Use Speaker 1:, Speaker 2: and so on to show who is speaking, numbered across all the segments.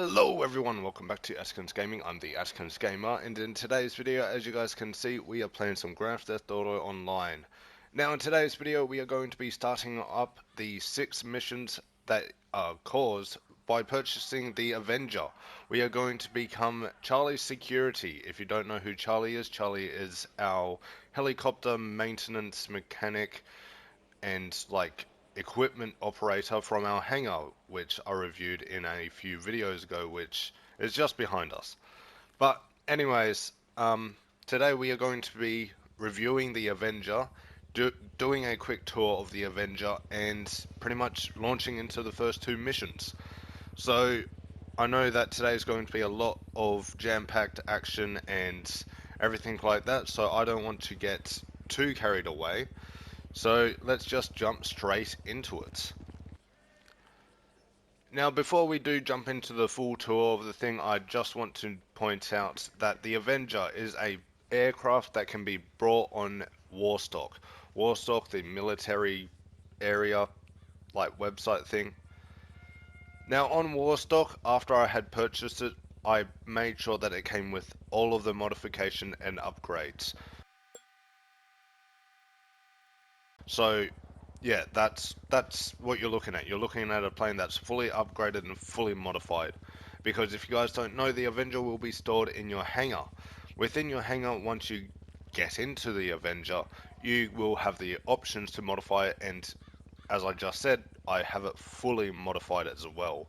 Speaker 1: Hello everyone, welcome back to Askins Gaming. I'm the Askins Gamer, and in today's video, as you guys can see, we are playing some Grand Theft Auto Online. Now in today's video, we are going to be starting up the 6 missions that are caused by purchasing the Avenger. We are going to become Charlie's security. If you don't know who Charlie is our helicopter maintenance mechanic and equipment operator from our hangar, which I reviewed in a few videos ago, which is just behind us. But anyways, today we are going to be reviewing the Avenger, doing a quick tour of the Avenger, and pretty much launching into the first 2 missions. So I know that today is going to be a lot of jam-packed action and everything like that, so I don't want to get too carried away. So let's just jump straight into it. Now before we do jump into the full tour of the thing, I just want to point out that the Avenger is a aircraft that can be brought on Warstock. Warstock, the military area, website thing. Now on Warstock, after I had purchased it, I made sure that it came with all of the modification and upgrades. So yeah, that's what you're looking at. You're looking at a plane that's fully upgraded and fully modified. Because if you guys don't know, the Avenger will be stored in your hangar. Within your hangar, once you get into the Avenger, you will have the options to modify it, and as I just said, I have it fully modified as well.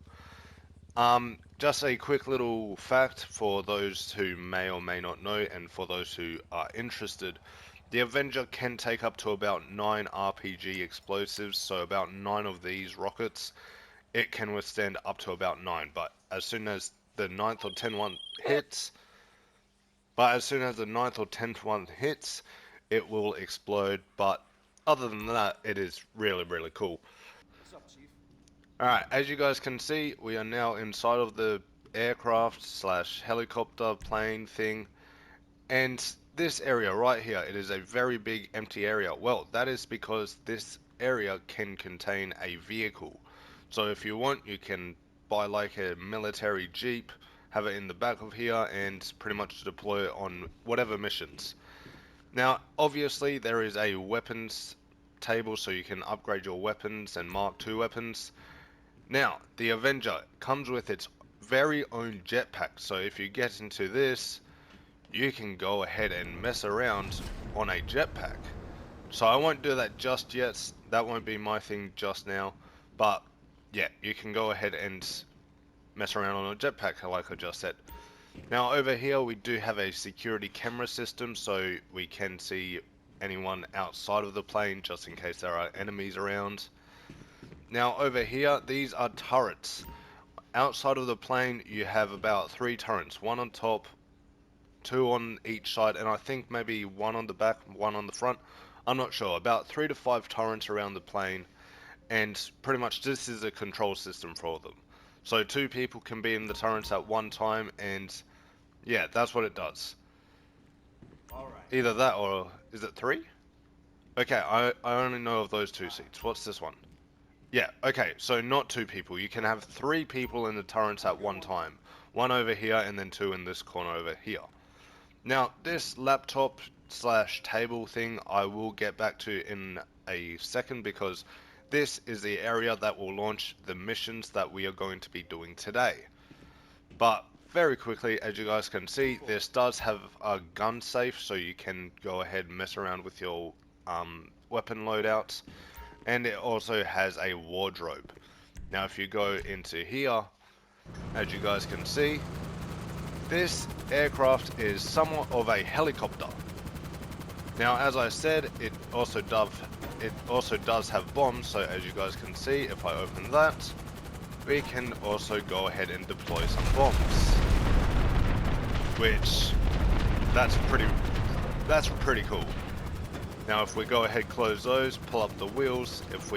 Speaker 1: Just a quick little fact for those who may or may not know, and for those who are interested. The Avenger can take up to about 9 RPG explosives, so about 9 of these rockets. It can withstand up to about 9, but as soon as the 9th or 10th one hits, it will explode. But other than that, it is really cool.
Speaker 2: What's up, Chief?
Speaker 1: Alright, as you guys can see, we are now inside of the aircraft slash helicopter plane thing. And this area right here, it is a very big empty area. Well, that is because this area can contain a vehicle. So if you want, you can buy like a military jeep, have it in the back of here, and pretty much deploy it on whatever missions. Now, obviously, there is a weapons table, so you can upgrade your weapons and Mark II weapons. Now, the Avenger comes with its very own jetpack, so if you get into this, you can go ahead and mess around on a jetpack. So I won't do that just yet, that won't be my thing just now, but yeah, you can go ahead and mess around on a jetpack like I just said. Now over here we do have a security camera system, so we can see anyone outside of the plane just in case there are enemies around. Now over here, these are turrets. Outside of the plane you have about 3 turrets, 1 on top, 2 on each side, and I think maybe 1 on the back, 1 on the front. I'm not sure. About 3 to 5 turrets around the plane, and pretty much this is a control system for them. So 2 people can be in the turrets at one time, and yeah, that's what it does.
Speaker 2: Alright.
Speaker 1: Either that or is it 3? Okay, I only know of those 2 seats. What's this one? Yeah, okay, so not 2 people. You can have 3 people in the turrets at one time. 1 over here and then 2 in this corner over here. Now, this laptop slash table thing I will get back to in a second, because this is the area that will launch the missions that we are going to be doing today. But very quickly, as you guys can see, this does have a gun safe, so you can go ahead and mess around with your weapon loadouts. And it also has a wardrobe. Now if you go into here, as you guys can see, this aircraft is somewhat of a helicopter. Now, as I said, it also does have bombs, so as you guys can see, if I open that, we can also go ahead and deploy some bombs. Which, that's pretty cool. Now, if we go ahead, close those, pull up the wheels, if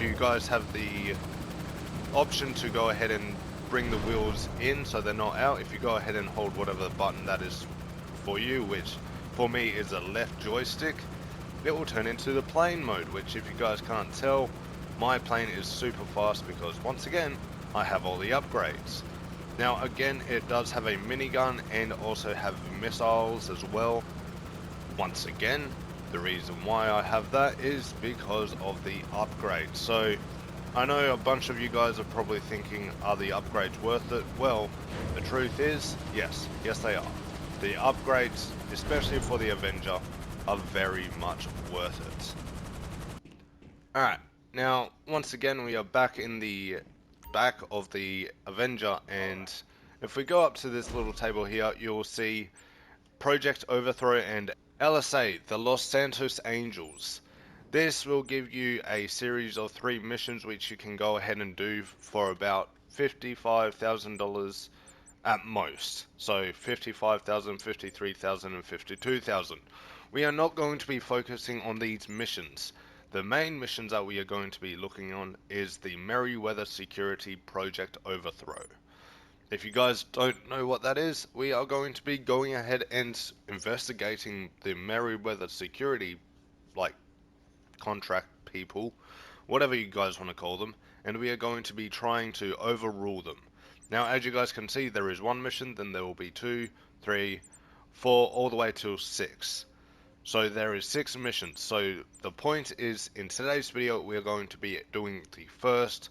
Speaker 1: you guys have the option to go ahead and bring the wheels in so they're not out, if you go ahead and hold whatever button that is for you, which for me is a left joystick, it will turn into the plane mode, which if you guys can't tell, my plane is super fast because once again, I have all the upgrades. Now again, it does have a minigun and also have missiles as well. Once again, the reason why I have that is because of the upgrades. So I know a bunch of you guys are probably thinking, are the upgrades worth it? Well, the truth is, yes they are. The upgrades, especially for the Avenger, are very much worth it. Alright, now once again we are back in the back of the Avenger, and if we go up to this little table here, you'll see Project Overthrow and LSA, the Los Santos Angels. This will give you a series of 3 missions which you can go ahead and do for about $55,000 at most. So 55,000, 53,000 and 52,000. We are not going to be focusing on these missions. The main missions that we are going to be looking on is the Merryweather Security Project Overthrow. If you guys don't know what that is, we are going to be going ahead and investigating the Merryweather Security, like, contract people, whatever you guys want to call them, and we are going to be trying to overrule them. Now, as you guys can see, there is 1 mission, then there will be 2, 3, 4, all the way till 6. So there is 6 missions. So the point is, in today's video, we are going to be doing the first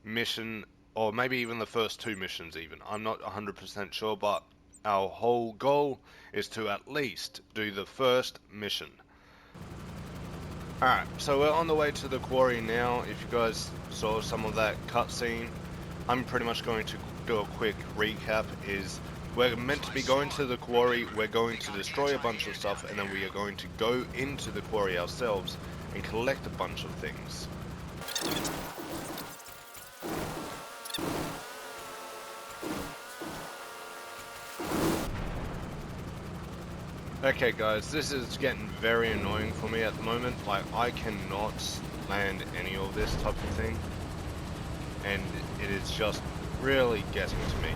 Speaker 1: mission, or maybe even the first 2 missions even. I'm not 100% sure, but our whole goal is to at least do the first mission. Alright, so we're on the way to the quarry now. If you guys saw some of that cutscene, I'm pretty much going to do a quick recap. Is we're meant to be going to the quarry, we're going to destroy a bunch of stuff, and then we are going to go into the quarry ourselves and collect a bunch of things. Okay guys, this is getting very annoying for me at the moment. Like, I cannot land any of this type of thing, and it is just really getting to me.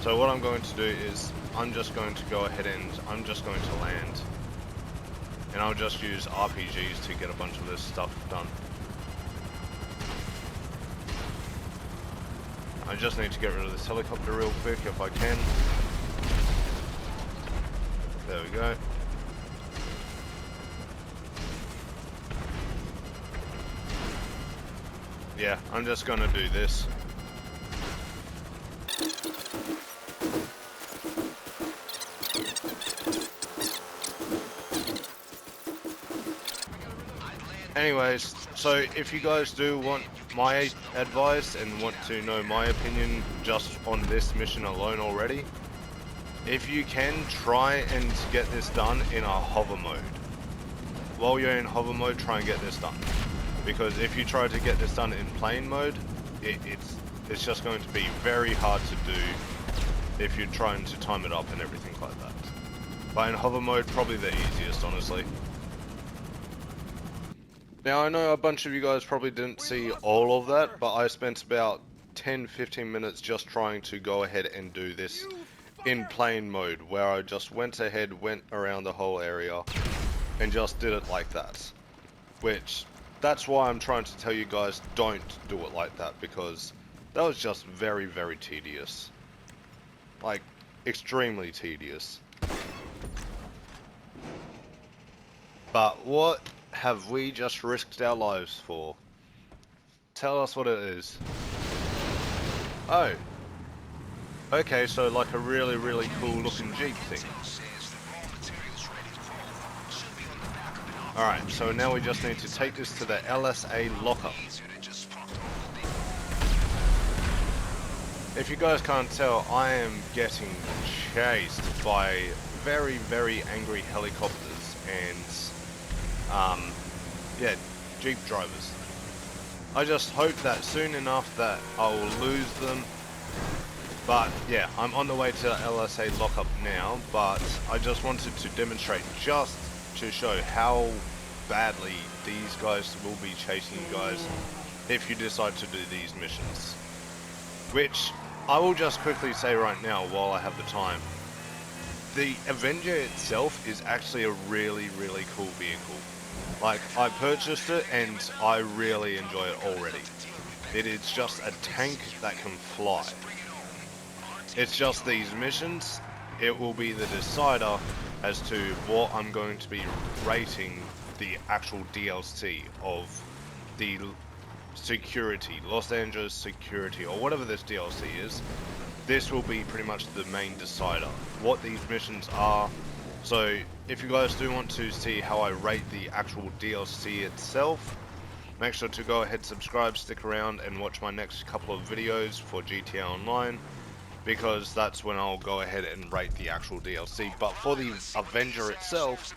Speaker 1: So what I'm going to do is, I'm just going to go ahead and I'm just going to land, and I'll just use RPGs to get a bunch of this stuff done. I just need to get rid of this helicopter real quick if I can. There we go. Yeah, I'm just gonna do this. Anyways, so if you guys do want my advice and want to know my opinion just on this mission alone already, if you can, try and get this done in a hover mode. While you're in hover mode, try and get this done. Because if you try to get this done in plane mode, it's just going to be very hard to do if you're trying to time it up and everything like that. But in hover mode, probably the easiest, honestly. Now, I know a bunch of you guys probably didn't see all of that, but I spent about 10-15 minutes just trying to go ahead and do this in plane mode, where I just went ahead, went around the whole area, and just did it like that. Which, that's why I'm trying to tell you guys, don't do it like that, because that was just very, very tedious. Like, extremely tedious. But what have we just risked our lives for? Tell us what it is. Oh. Okay, so like a really, really cool looking Jeep thing. Alright, so now we just need to take this to the LSA lockup. If you guys can't tell, I am getting chased by very, very angry helicopters and, yeah, Jeep drivers. I just hope that soon enough that I will lose them. But yeah, I'm on the way to LSA lockup now, but I just wanted to demonstrate, just to show how badly these guys will be chasing you guys if you decide to do these missions. Which, I will just quickly say right now while I have the time, the Avenger itself is actually a really, really cool vehicle. Like, I purchased it and I really enjoy it already. It is just a tank that can fly. It's just these missions. It will be the decider as to what I'm going to be rating the actual DLC of the security, Los Angeles security, or whatever this DLC is. This will be pretty much the main decider, what these missions are. So if you guys do want to see how I rate the actual DLC itself, make sure to go ahead, subscribe, stick around and watch my next couple of videos for GTA Online, because that's when I'll go ahead and rate the actual DLC. But for the Avenger itself,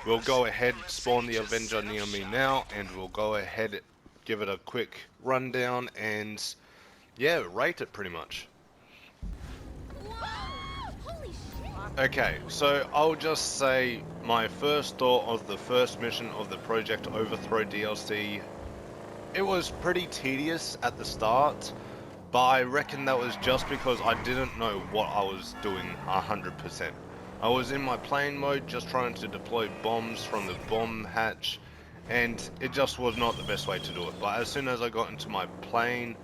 Speaker 1: we'll go ahead, spawn the Avenger near me now, and we'll go ahead, give it a quick rundown, and yeah, rate it pretty much.
Speaker 3: Holy shit!
Speaker 1: Okay, so I'll just say my first thought of the first mission of the Project Overthrow DLC, it was pretty tedious at the start, but I reckon that was just because I didn't know what I was doing 100%. I was in my plane mode just trying to deploy bombs from the bomb hatch, and it just was not the best way to do it. But as soon as I got into my plane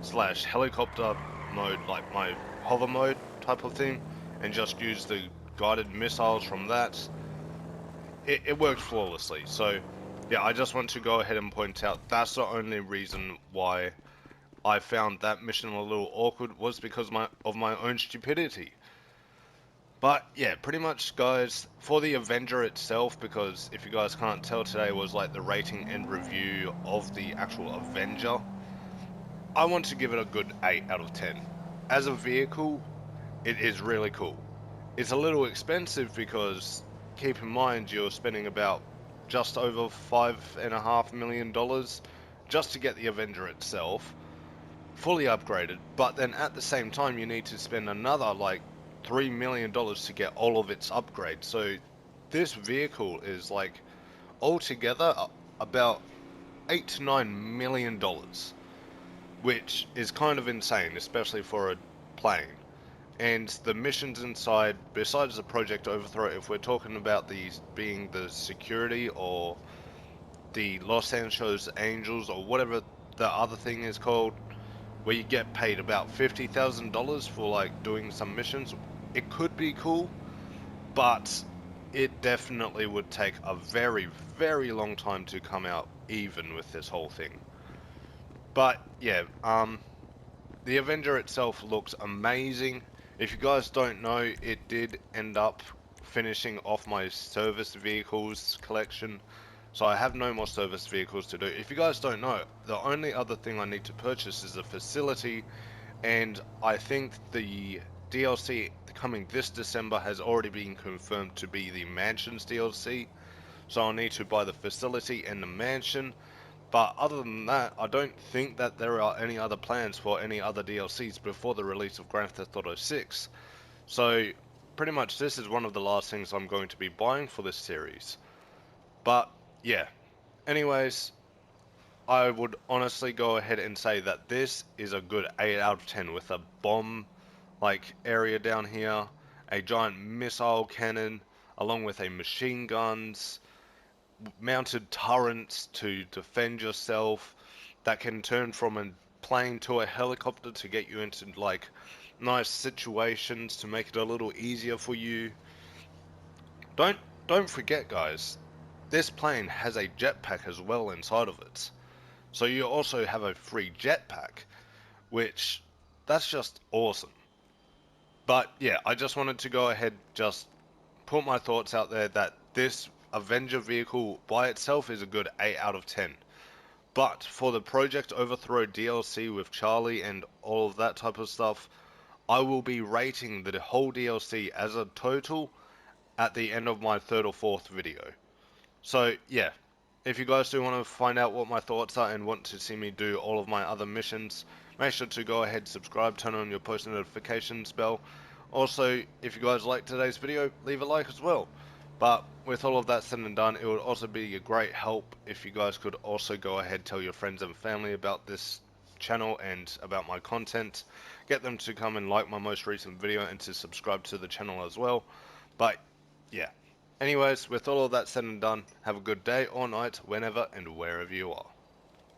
Speaker 1: slash helicopter mode, like my hover mode type of thing, and just used the guided missiles from that, it worked flawlessly. So yeah, I just want to go ahead and point out that's the only reason why I found that mission a little awkward, was because of my own stupidity. But yeah, pretty much guys, for the Avenger itself, because if you guys can't tell, today was like the rating and review of the actual Avenger, I want to give it a good 8 out of 10. As a vehicle, it is really cool. It's a little expensive because keep in mind you're spending about just over $5.5 million just to get the Avenger itself fully upgraded, but then at the same time you need to spend another like $3 million to get all of its upgrades. So this vehicle is like altogether about $8 to $9 million, which is kind of insane, especially for a plane. And the missions inside, besides the Project Overthrow, if we're talking about these being the security or the Los Santos Angels or whatever the other thing is called, where you get paid about $50,000 for like doing some missions, it could be cool, but it definitely would take a very, very long time to come out even with this whole thing. But yeah, the Avenger itself looks amazing. If you guys don't know, it did end up finishing off my service vehicles collection. So I have no more service vehicles to do. If you guys don't know, the only other thing I need to purchase is a facility, and I think the DLC coming this December has already been confirmed to be the Mansions DLC. So I'll need to buy the facility and the mansion. But other than that, I don't think that there are any other plans for any other DLCs before the release of Grand Theft Auto 6. So pretty much this is one of the last things I'm going to be buying for this series. But yeah, anyways, I would honestly go ahead and say that this is a good 8 out of 10 with a bomb like area down here, a giant missile cannon, along with a machine guns, mounted turrets to defend yourself, that can turn from a plane to a helicopter to get you into like nice situations to make it a little easier for you. Don't don't forget guys, this plane has a jetpack as well inside of it. So you also have a free jetpack, which that's just awesome. But yeah, I just wanted to go ahead, just put my thoughts out there that this Avenger vehicle by itself is a good 8 out of 10. But for the Project Overthrow DLC with Charlie and all of that type of stuff, I will be rating the whole DLC as a total at the end of my third or fourth video. So yeah, if you guys do want to find out what my thoughts are and want to see me do all of my other missions, make sure to go ahead, subscribe, turn on your post notifications bell. Also, if you guys liked today's video, leave a like as well. But with all of that said and done, it would also be a great help if you guys could also go ahead, tell your friends and family about this channel and about my content. Get them to come and like my most recent video and to subscribe to the channel as well. But yeah. Anyways, with all of that said and done, have a good day or night whenever and wherever you are.